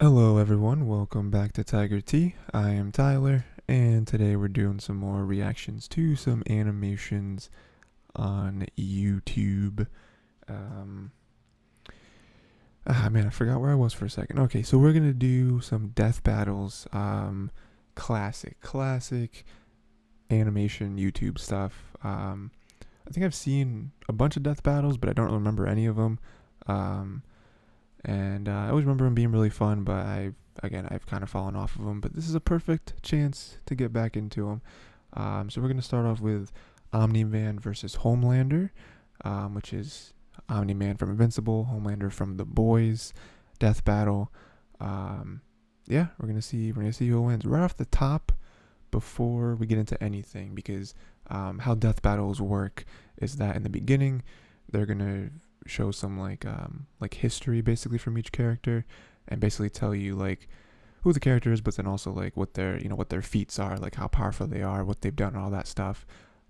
Hello everyone, welcome back to Tiger T. I am Tyler, and today we're doing some more reactions to some animations on YouTube. Man, I forgot where I was for a second. Okay, so we're gonna do some death battles. Classic animation YouTube stuff. I think I've seen a bunch of death battles, but I don't remember any of them. And I always remember them being really fun, but I've kind of fallen off of them. But this is a perfect chance to get back into them. So we're going to start off with Omni-Man versus Homelander, which is Omni-Man from Invincible, Homelander from The Boys, death battle. Yeah, we're gonna see who wins right off the top before we get into anything, because how death battles work is that in the beginning they're gonna show some like history basically from each character, and basically tell you like who the character is, but then also like what their feats are, like how powerful they are, what they've done, and all that stuff.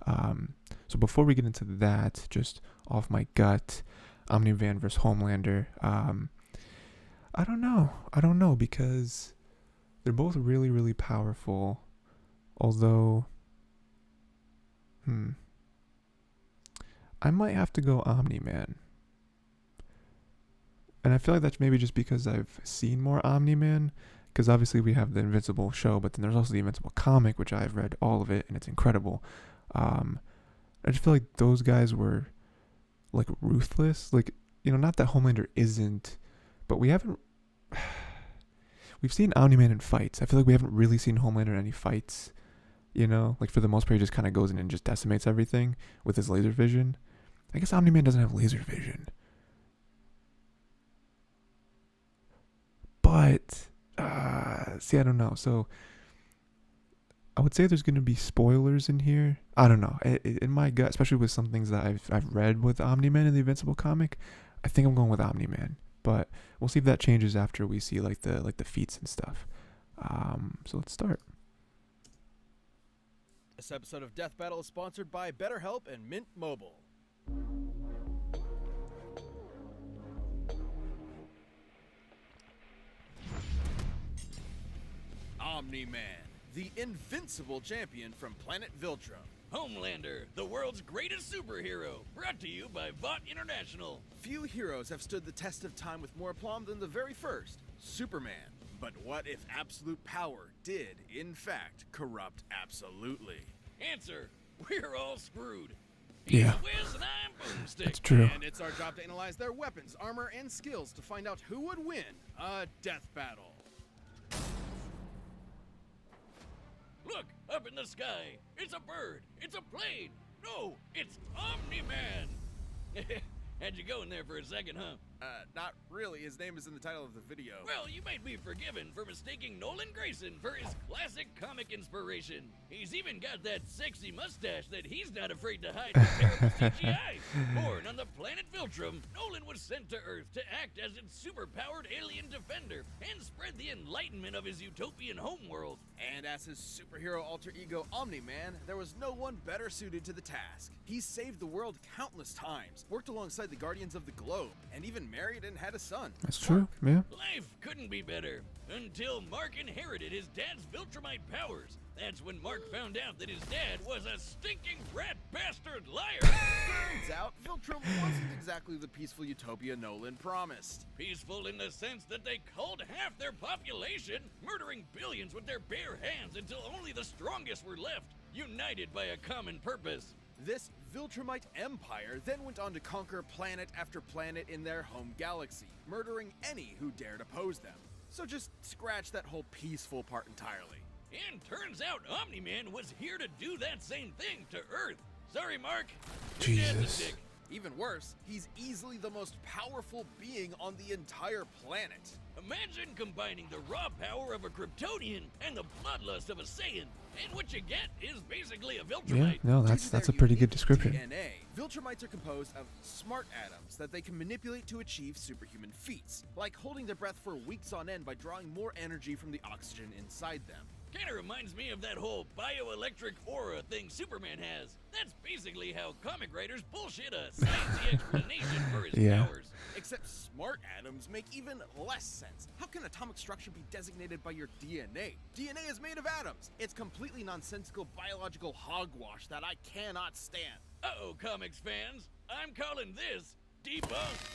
So before we get into that, just off my gut, Omni-Man versus Homelander. I don't know because they're both really powerful. Although, I might have to go Omni-Man. And I feel like that's maybe just because I've seen more Omni-Man, because obviously we have the Invincible show, but then there's also the Invincible comic, which I've read all of it, and it's incredible. I just feel like those guys were like ruthless. Like, not that Homelander isn't, but we've seen Omni-Man in fights. I feel like we haven't really seen Homelander in any fights. Like for the most part, he just kind of goes in and just decimates everything with his laser vision. I guess Omni-Man doesn't have laser vision. But, I don't know. So, I would say there's going to be spoilers in here. I don't know. In my gut, especially with some things that I've read with Omni-Man in the Invincible comic, I think I'm going with Omni-Man. But we'll see if that changes after we see like the feats and stuff. So let's start. This episode of Death Battle is sponsored by BetterHelp and Mint Mobile. Omni-Man, the invincible champion from planet Viltrum. Homelander, the world's greatest superhero, brought to you by Vought International. Few heroes have stood the test of time with more aplomb than the very first, Superman. But what if absolute power did, in fact, corrupt absolutely? Answer, we're all screwed. Yeah. He's Whiz and I'm Boomstick. That's true. And it's our job to analyze their weapons, armor, and skills to find out who would win a death battle. Look, up in the sky. It's a bird. It's a plane. No, it's Omni-Man. Had you going there for a second, huh? Not really. His name is in the title of the video. Well, you might be forgiven for mistaking Nolan Grayson for his classic comic inspiration. He's even got that sexy mustache that he's not afraid to hide in terrible CGI. Born on the planet Viltrum, Nolan was sent to Earth to act as its super-powered alien defender and spread the enlightenment of his utopian homeworld. And as his superhero alter ego Omni-Man, there was no one better suited to the task. He saved the world countless times, worked alongside the Guardians of the Globe, and even married and had a son. That's true. Yeah. Life couldn't be better until Mark inherited his dad's Viltrumite powers. That's when Mark found out that his dad was a stinking rat bastard liar. Turns out, Viltrum wasn't exactly the peaceful utopia Nolan promised. Peaceful in the sense that they culled half their population, murdering billions with their bare hands until only the strongest were left, united by a common purpose. This Viltrumite empire then went on to conquer planet after planet in their home galaxy, murdering any who dared oppose them. So just scratch that whole peaceful part entirely. And turns out Omni-Man was here to do that same thing to Earth. Sorry, Mark. Your dad's a Jesus. dick. Even worse, he's easily the most powerful being on the entire planet. Imagine combining the raw power of a Kryptonian and the bloodlust of a Saiyan, and what you get is basically a Yeah. Viltrumite. No, Due that's to their a pretty good unique description. DNA, Viltrumites are composed of smart atoms that they can manipulate to achieve superhuman feats, like holding their breath for weeks on end by drawing more energy from the oxygen inside them. Kinda reminds me of that whole bioelectric aura thing Superman has. That's basically how comic writers bullshit a sciencey explanation for his Yeah. powers. Except smart atoms make even less sense. How can atomic structure be designated by your DNA? DNA is made of atoms. It's completely nonsensical biological hogwash that I cannot stand. Uh-oh, comics fans. I'm calling this debunked.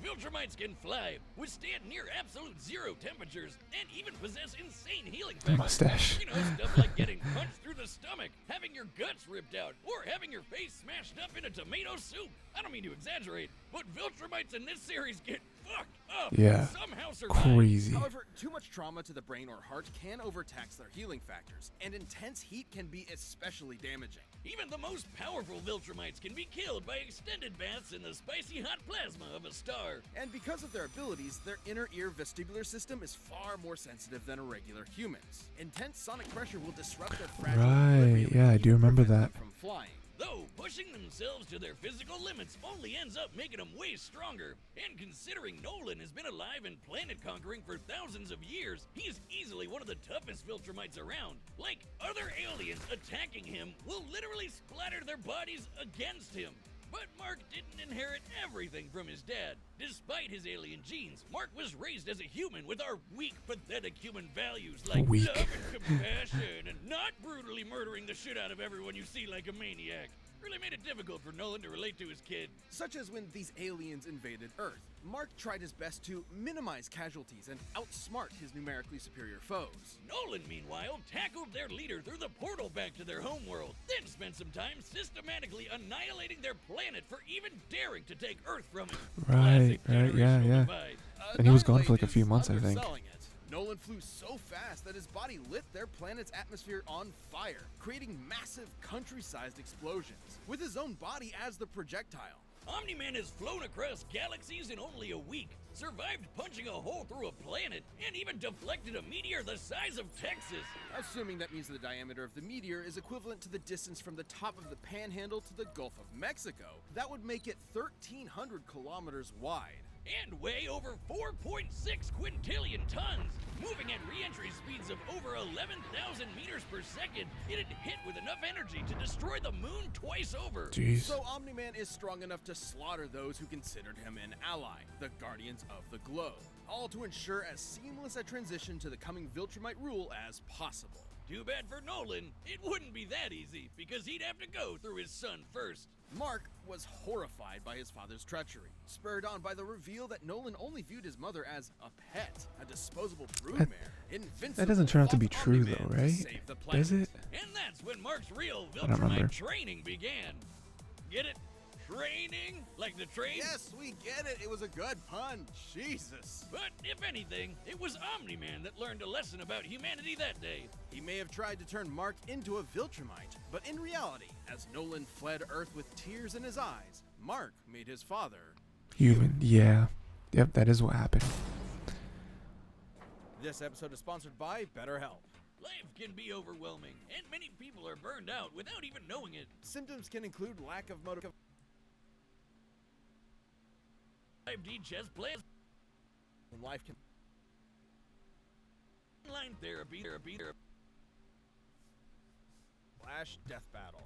Viltrumites can fly, withstand near absolute zero temperatures, and even possess insane healing factors. Mustache. You know, stuff like getting punched through the stomach, having your guts ripped out, or having your face smashed up in a tomato soup. I don't mean to exaggerate, but Viltrumites in this series get fucked up. Yeah. Somehow survive. Crazy. However, too much trauma to the brain or heart can overtax their healing factors, and intense heat can be especially damaging. Even the most powerful Viltrumites can be killed by extended baths in the spicy hot plasma of a star. And because of their abilities, their inner ear vestibular system is far more sensitive than a regular human's. Intense sonic pressure will disrupt their fragile Right, equilibrium yeah, I and do remember prevent that. them from flying. Though, pushing themselves to their physical limits only ends up making them way stronger. And considering Nolan has been alive and planet conquering for thousands of years, he's easily one of the toughest Viltrumites around. Like, other aliens attacking him will literally splatter their bodies against him. But Mark didn't inherit everything from his dad. Despite his alien genes, Mark was raised as a human with our weak, pathetic human values like Weak. love and compassion and not brutally murdering the shit out of everyone you see like a maniac. Really made it difficult for Nolan to relate to his kid. Such as when these aliens invaded Earth. Mark tried his best to minimize casualties and outsmart his numerically superior foes. Nolan, meanwhile, tackled their leader through the portal back to their homeworld, then spent some time systematically annihilating their planet for even daring to take Earth from him. Right, Classic right, yeah, generational yeah. divide. And he was gone for like a Annihilate few is months, I think. underselling it. Nolan flew so fast that his body lit their planet's atmosphere on fire, creating massive country-sized explosions, with his own body as the projectile. Omni-Man has flown across galaxies in only a week, survived punching a hole through a planet, and even deflected a meteor the size of Texas. Assuming that means the diameter of the meteor is equivalent to the distance from the top of the Panhandle to the Gulf of Mexico, that would make it 1,300 kilometers wide. And weigh over 4.6 quintillion tons. Moving at re-entry speeds of over 11,000 meters per second, it had hit with enough energy to destroy the moon twice over. Jeez. So Omni-Man is strong enough to slaughter those who considered him an ally, the Guardians of the Globe, all to ensure as seamless a transition to the coming Viltrumite rule as possible. Too bad for Nolan, it wouldn't be that easy, because he'd have to go through his son first. Mark was horrified by his father's treachery, spurred on by the reveal that Nolan only viewed his mother as a pet, a disposable broodmare. Invincible That doesn't turn out to be fought true, Omni-Man though, to right? save the planet. Is it? And that's when Mark's real I don't remember. Viltrumite training began. Get it? Training? Like the train? Yes, we get it. It was a good pun. Jesus. But if anything, it was Omni-Man that learned a lesson about humanity that day. He may have tried to turn Mark into a Viltrumite, but in reality, as Nolan fled Earth with tears in his eyes, Mark made his father Human. Yeah. Yep, that is what happened. This episode is sponsored by BetterHelp. Life can be overwhelming, and many people are burned out without even knowing it. Symptoms can include lack of motivation. 5D chess players, Life can online therapy, slash death battle.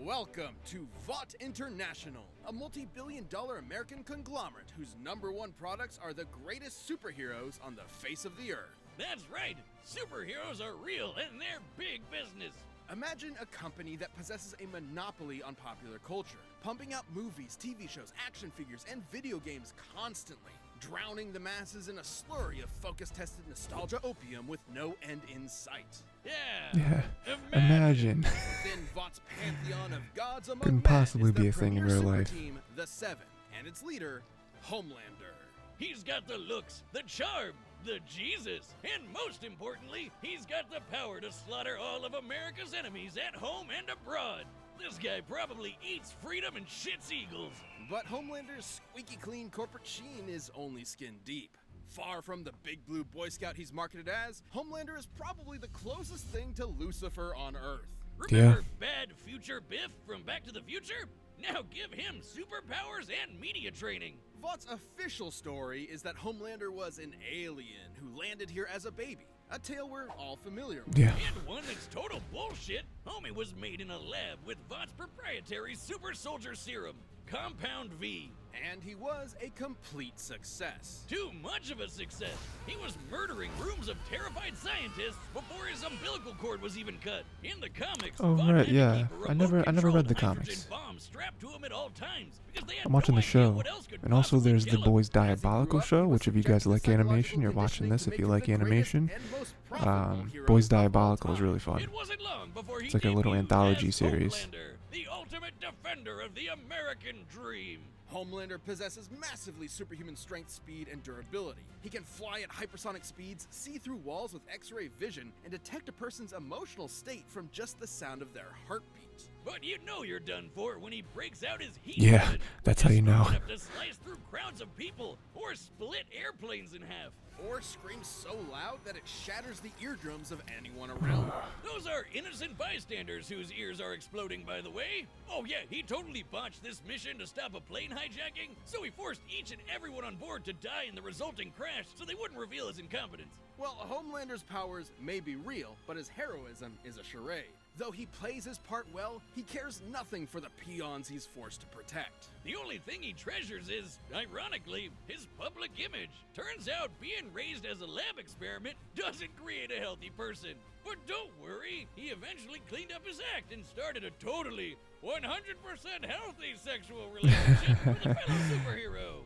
Welcome to Vought International, a multi-billion-dollar American conglomerate whose #1 products are the greatest superheroes on the face of the earth. That's right, superheroes are real and they're big business. Imagine a company that possesses a monopoly on popular culture, pumping out movies, TV shows, action figures, and video games constantly, drowning the masses in a slurry of focus-tested nostalgia opium with no end in sight. Yeah. Yeah. Imagine. Within Vought's pantheon of gods among Couldn't men possibly is the be a thing in premier real super life. team, the Seven, and its leader, Homelander. He's got the looks, the charm, the Jesus, and most importantly, he's got the power to slaughter all of America's enemies at home and abroad. This guy probably eats freedom and shits eagles. But Homelander's squeaky clean corporate sheen is only skin deep. Far from the big blue Boy Scout he's marketed as, Homelander is probably the closest thing to Lucifer on Earth. Remember Bad Future Biff from Back to the Future? Now give him superpowers and media training. Vought's official story is that Homelander was an alien who landed here as a baby, a tale we're all familiar with. Yeah. And one that's total bullshit. Homie was made in a lab with Vought's proprietary super soldier serum, Compound V. And he was a complete success. Too much of a success. He was murdering rooms of terrified scientists before his umbilical cord was even cut. In the comics, Oh, Vought right, had to yeah. keep a I never read the remote-controlled comics. hydrogen bomb strapped to him at all times because they had I'm watching no the idea show. what else could And also possibly there's the kill him. Boys As he grew Diabolical up, show, he was which if you guys subjected to like animation, psychological you're watching conditioning this to if make you him like the greatest animation. and most profitable hero Boys of all Diabolical is time. really fun. It wasn't long before he It's like a little debuted anthology as series. Homelander, the ultimate defender of the American dream. Homelander possesses massively superhuman strength, speed, and durability. He can fly at hypersonic speeds, see through walls with X-ray vision, and detect a person's emotional state from just the sound of their heartbeat. But you know you're done for when he breaks out his heat Yeah, weapon, that's which how you is know. strong enough to slice through crowds of people or split airplanes in half. Or screams so loud that it shatters the eardrums of anyone around. Those are innocent bystanders whose ears are exploding, by the way. Oh yeah, he totally botched this mission to stop a plane hijacking, so he forced each and everyone on board to die in the resulting crash so they wouldn't reveal his incompetence. Well, Homelander's powers may be real, but his heroism is a charade. Though he plays his part well, he cares nothing for the peons he's forced to protect. The only thing he treasures is, ironically, his public image. Turns out being raised as a lab experiment doesn't create a healthy person. But don't worry, he eventually cleaned up his act and started a totally 100% healthy sexual relationship with a fellow superhero,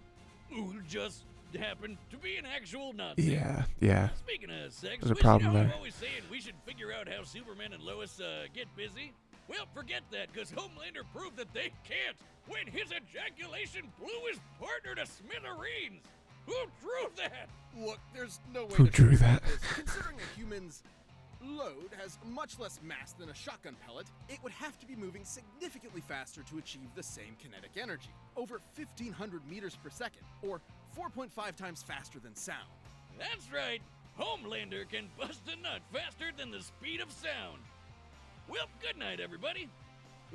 who just happened to be an actual Nazi. Yeah. Speaking of sex, There's a which, problem you know, there. I'm always saying we should figure out how Superman and Lois get busy. Well, forget that, because Homelander proved that they can't when his ejaculation blew his partner to smithereens. Who drew that? Look, there's no way Who to drew sugarcoat that? this. Considering a human's load has much less mass than a shotgun pellet, it would have to be moving significantly faster to achieve the same kinetic energy, over 1,500 meters per second, or 4.5 times faster than sound. That's right. Homelander can bust a nut faster than the speed of sound. Well, good night, everybody.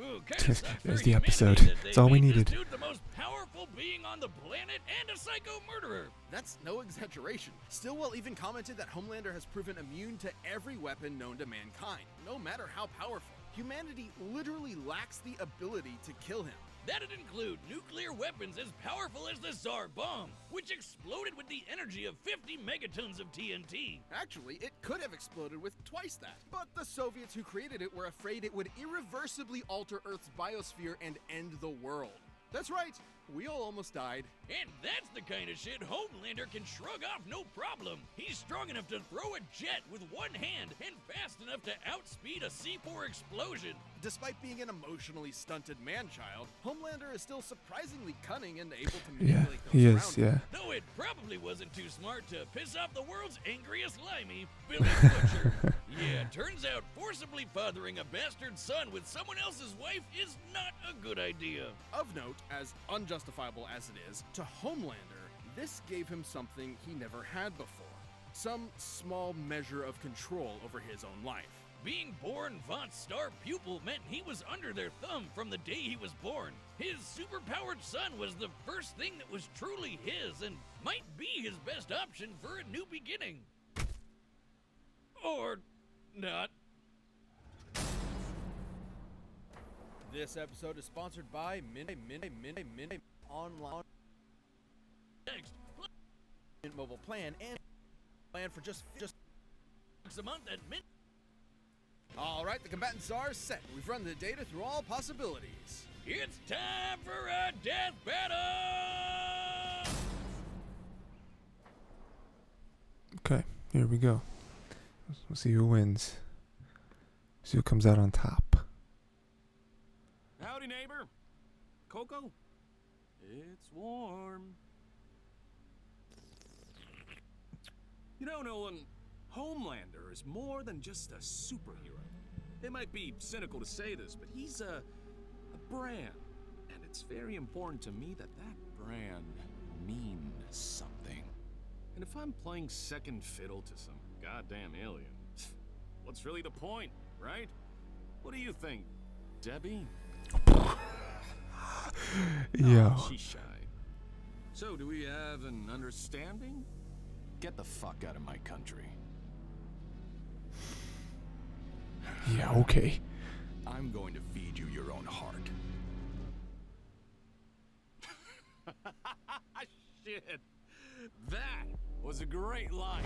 Ooh, kinda sucks for There's the humanity episode. that they It's all we made this needed. dude the most powerful being on the planet and a psycho murderer. That's no exaggeration. Stillwell even commented that Homelander has proven immune to every weapon known to mankind, no matter how powerful. Humanity literally lacks the ability to kill him. That'd include nuclear weapons as powerful as the Tsar bomb, which exploded with the energy of 50 megatons of TNT. Actually, it could have exploded with twice that. But the Soviets who created it were afraid it would irreversibly alter Earth's biosphere and end the world. That's right, we all almost died. And that's the kind of shit Homelander can shrug off no problem. He's strong enough to throw a jet with one hand and fast enough to outspeed a C4 explosion. Despite being an emotionally stunted man-child, Homelander is still surprisingly cunning and able to Yeah, manipulate those he around is, him. yeah. Though it probably wasn't too smart to piss off the world's angriest limey, Billy Butcher. Yeah, turns out forcibly fathering a bastard son with someone else's wife is not a good idea. Of note, as unjustifiable as it is, to Homelander, this gave him something he never had before. Some small measure of control over his own life. Being born Vought's star pupil meant he was under their thumb from the day he was born. His superpowered son was the first thing that was truly his and might be his best option for a new beginning. Or not. This episode is sponsored by Online Next, Mobile Plan and plan for just a month at Mint. All right, the combatants are set. We've run the data through all possibilities. It's time for a death battle! Okay, here we go. We'll see who wins. See who comes out on top. Howdy, neighbor. Coco? It's warm. You know, Nolan, Homelander is more than just a superhero. It might be cynical to say this, but he's a brand. And it's very important to me that that brand means something. And if I'm playing second fiddle to some goddamn alien, what's really the point, right? What do you think, Debbie? Yo. Oh, she's shy. So, do we have an understanding? Get the fuck out of my country. Yeah, okay. I'm going to feed you your own heart. Shit. That was a great line.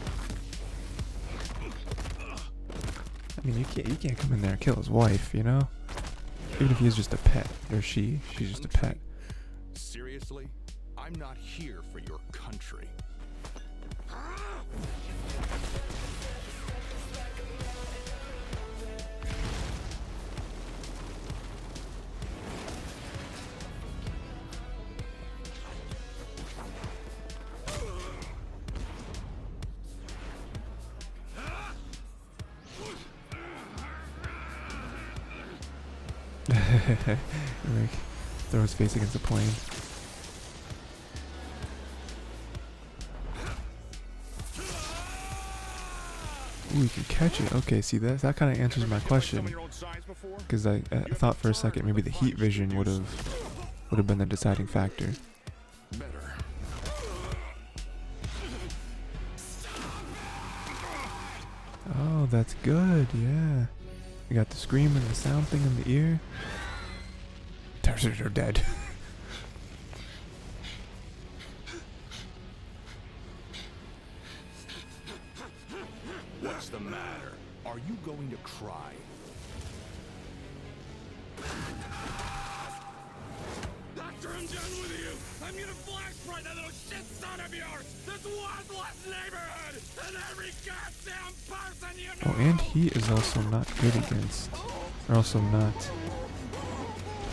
I mean, you can't come in there and kill his wife, you know? Even if he's just a pet, or she's just a pet. Seriously? I'm not here for your country. Like, throw his face against the plane. Ooh, you can catch it. Okay, see that kind of answers my question. Because I thought for a second maybe the heat vision would have been the deciding factor. Better. Oh, that's good. Yeah, you got the scream and the sound thing in the ear. They're dead. What's the matter? Are you going to cry? After I'm done with you, I'm gonna flash right that little shit son of yours! This worthless neighborhood! And every goddamn person you know! Oh, and he is also not good against. Or also not.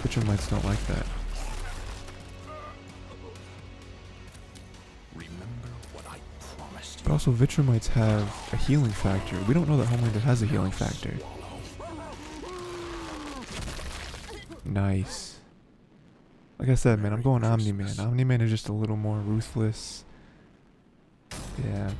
Vitramites don't like that. Remember what I promised But you. also, Vitramites have a healing factor. We don't know that Homelander has a healing factor. Nice. Like I said, man, I'm going Omni-Man. Omni-Man is just a little more ruthless. Yeah.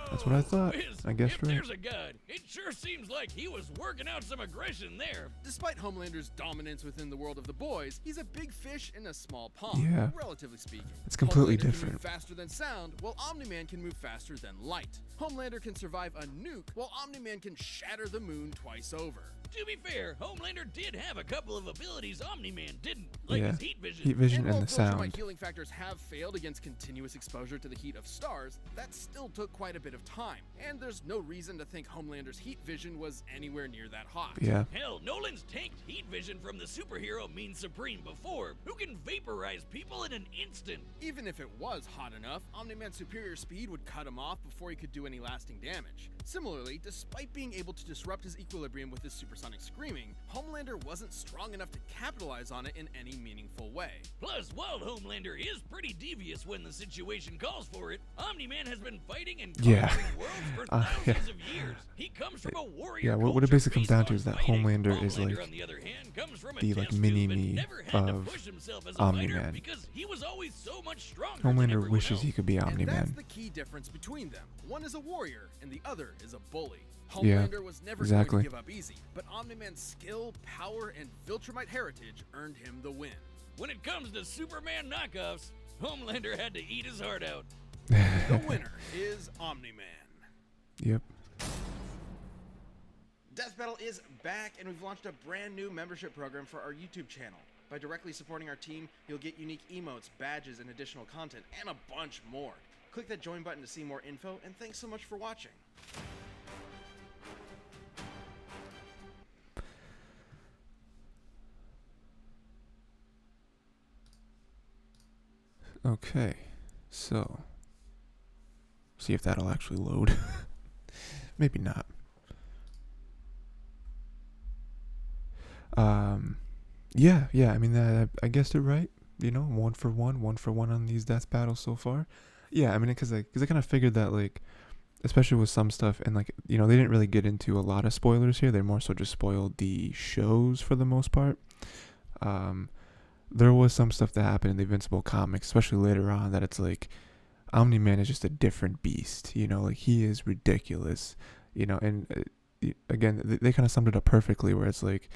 That's what I thought. I guess if right. there's a god, it sure seems like he was working out some aggression there. Despite Homelander's dominance within the world of the boys, he's a big fish in a small pond, Yeah. relatively speaking. It's completely Homelander can different. move faster than sound, while Omni-Man can move faster than light. Homelander can survive a nuke, while Omni-Man can shatter the moon twice over. To be fair, Homelander did have a couple of abilities Omni-Man didn't, like Yeah. his heat vision. Heat vision while and the Viltrumite sound. healing factors have failed against continuous exposure to the heat of stars, that still took quite a bit of time, and there's no reason to think Homelander's heat vision was anywhere near that hot. Yeah. Hell, Nolan's tanked heat vision from the superhero Mean Supreme before, who can vaporize people in an instant. Even if it was hot enough, Omni-Man's superior speed would cut him off before he could do any lasting damage. Similarly, despite being able to disrupt his equilibrium with his supersonic screaming, Homelander wasn't strong enough to capitalize on it in any meaningful way. Plus, while Homelander is pretty devious when the situation calls for it, Omni-Man has been fighting and Yeah. conquering worlds for thousands Yeah. of years. He comes from a warrior Yeah, what it culture basically comes based down to on is that fighting. Homelander is like on the other hand, comes from a the, like, test mini-me tube and never had to of push himself as a Omni-Man. fighter because he was always so much stronger than Homelander everyone wishes else. he could be And that's Omni-Man. the key difference between them. One is a warrior, and the other is a bully. Yeah, Homelander was never exactly. going to give up easy, but Omni-Man's skill, power, and Viltrumite heritage earned him the win. When it comes to Superman knockoffs, Homelander had to eat his heart out. The winner is Omni-Man. Yep. Death Battle is back, and we've launched a brand new membership program for our YouTube channel. By directly supporting our team, you'll get unique emotes, badges, and additional content, and a bunch more. Click that join button to see more info, and thanks so much for watching. Okay, so see if that'll actually load. Maybe not. Yeah. I mean, I guessed it right. You know, 1-for-1 on these death battles so far. Yeah, I mean, because I kind of figured that, like, especially with some stuff, and, like, you know, they didn't really get into a lot of spoilers here. They more so just spoiled the shows for the most part. There was some stuff that happened in the Invincible comics, especially later on, that it's like Omni-Man is just a different beast. You know, like, he is ridiculous. You know, and again, they kind of summed it up perfectly, where it's like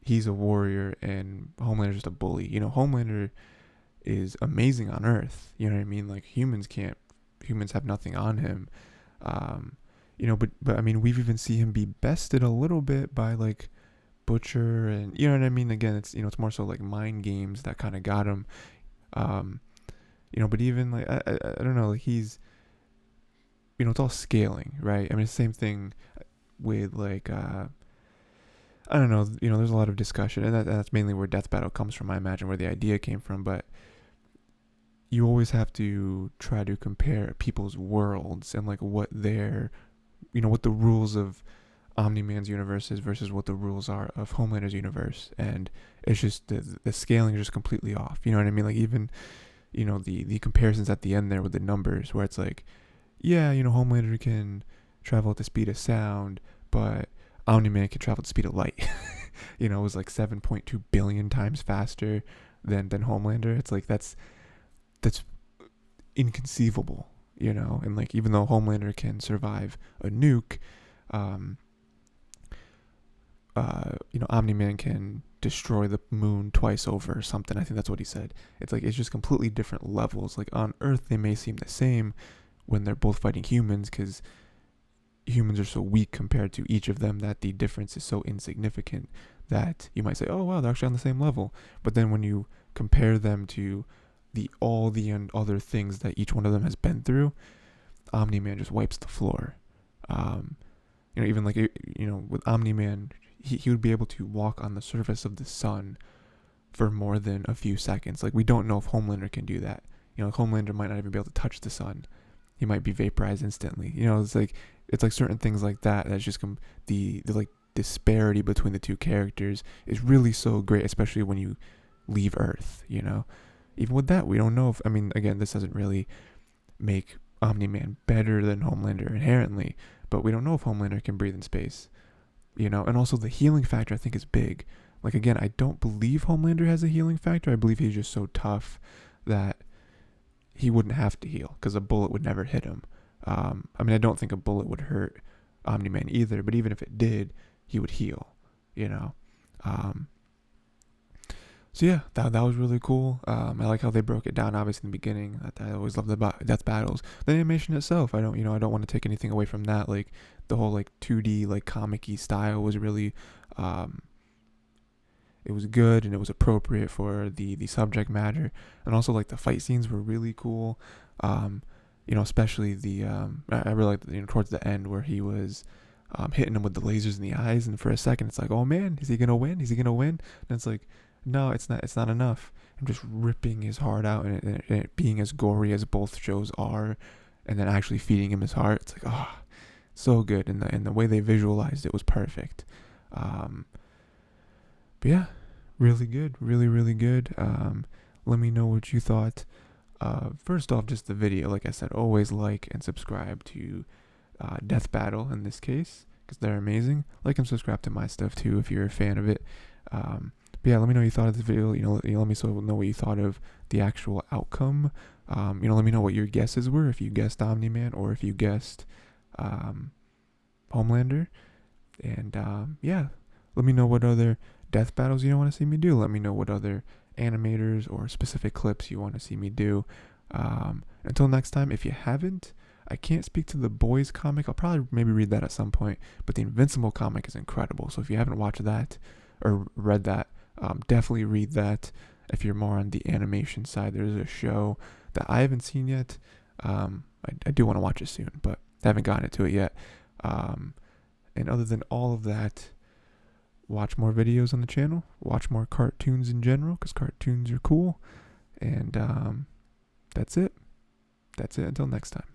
he's a warrior and Homelander's just a bully. You know, Homelander is amazing on Earth. You know what I mean? Like, humans have nothing on him. but I mean, we've even seen him be bested a little bit by like Butcher, and you know what I mean. Again, it's more so like mind games that kind of got him. Um, but even like I don't know, like he's it's all scaling, right? I mean, it's the same thing with like I don't know, there's a lot of discussion, and that's mainly where Death Battle comes from. I imagine where the idea came from, but you always have to try to compare people's worlds and like what their what the rules of Omni-Man's universe is versus what the rules are of Homelander's universe, and it's just the scaling is just completely off. You know what I mean? Like even the comparisons at the end there with the numbers, where it's like, yeah, Homelander can travel at the speed of sound, but Omni-Man can travel at the speed of light. It was like 7.2 billion times faster than Homelander. It's like that's inconceivable, and like even though Homelander can survive a nuke, Omni-Man can destroy the moon twice over or something. I think that's what he said. It's like it's just completely different levels. Like on Earth they may seem the same when they're both fighting humans, because humans are so weak compared to each of them that the difference is so insignificant that you might say, oh wow, they're actually on the same level. But then when you compare them to all the other things that each one of them has been through, Omni-Man just wipes the floor. Even like with Omni-Man, he would be able to walk on the surface of the sun for more than a few seconds. Like we don't know if Homelander can do that. Homelander might not even be able to touch the sun. He might be vaporized instantly. It's like certain things like that. That's just the like disparity between the two characters is really so great, especially when you leave Earth. Even with that, we don't know if, I mean, again, this doesn't really make Omni-Man better than Homelander inherently, but we don't know if Homelander can breathe in space. And also the healing factor I think is big. Like again, I don't believe Homelander has a healing factor. I believe he's just so tough that he wouldn't have to heal, because a bullet would never hit him. I mean, I don't think a bullet would hurt Omni-Man either, but even if it did, he would heal, So yeah, that was really cool. I like how they broke it down, obviously, in the beginning. I always love the death battles. The animation itself, I don't want to take anything away from that. Like the whole like 2D like comic-y style was really, it was good, and it was appropriate for the subject matter. And also like the fight scenes were really cool. Especially I really liked towards the end where he was hitting him with the lasers in the eyes, and for a second it's like, oh man, is he gonna win? And it's like, no, it's not enough. I'm just ripping his heart out, and it being as gory as both shows are, and then actually feeding him his heart. It's like, so good, and the way they visualized it was perfect. But yeah, really good, really good. Let me know what you thought. First off, just the video. Like I said, always like and subscribe to Death Battle in this case, because they're amazing. Like and subscribe to my stuff too if you're a fan of it. But yeah, let me know what you thought of this video. Let me know what you thought of the actual outcome. Let me know what your guesses were, if you guessed Omni-Man or if you guessed Homelander. And yeah, let me know what other death battles you want to see me do. Let me know what other animators or specific clips you want to see me do. Until next time, if you haven't, I can't speak to the Boys comic. I'll probably maybe read that at some point, but the Invincible comic is incredible. So if you haven't watched that or read that, definitely read that. If you're more on the animation side, there's a show that I haven't seen yet. I do want to watch it soon, but haven't gotten to it yet. And other than all of that, watch more videos on the channel. Watch more cartoons in general, because cartoons are cool. And that's it. Until next time.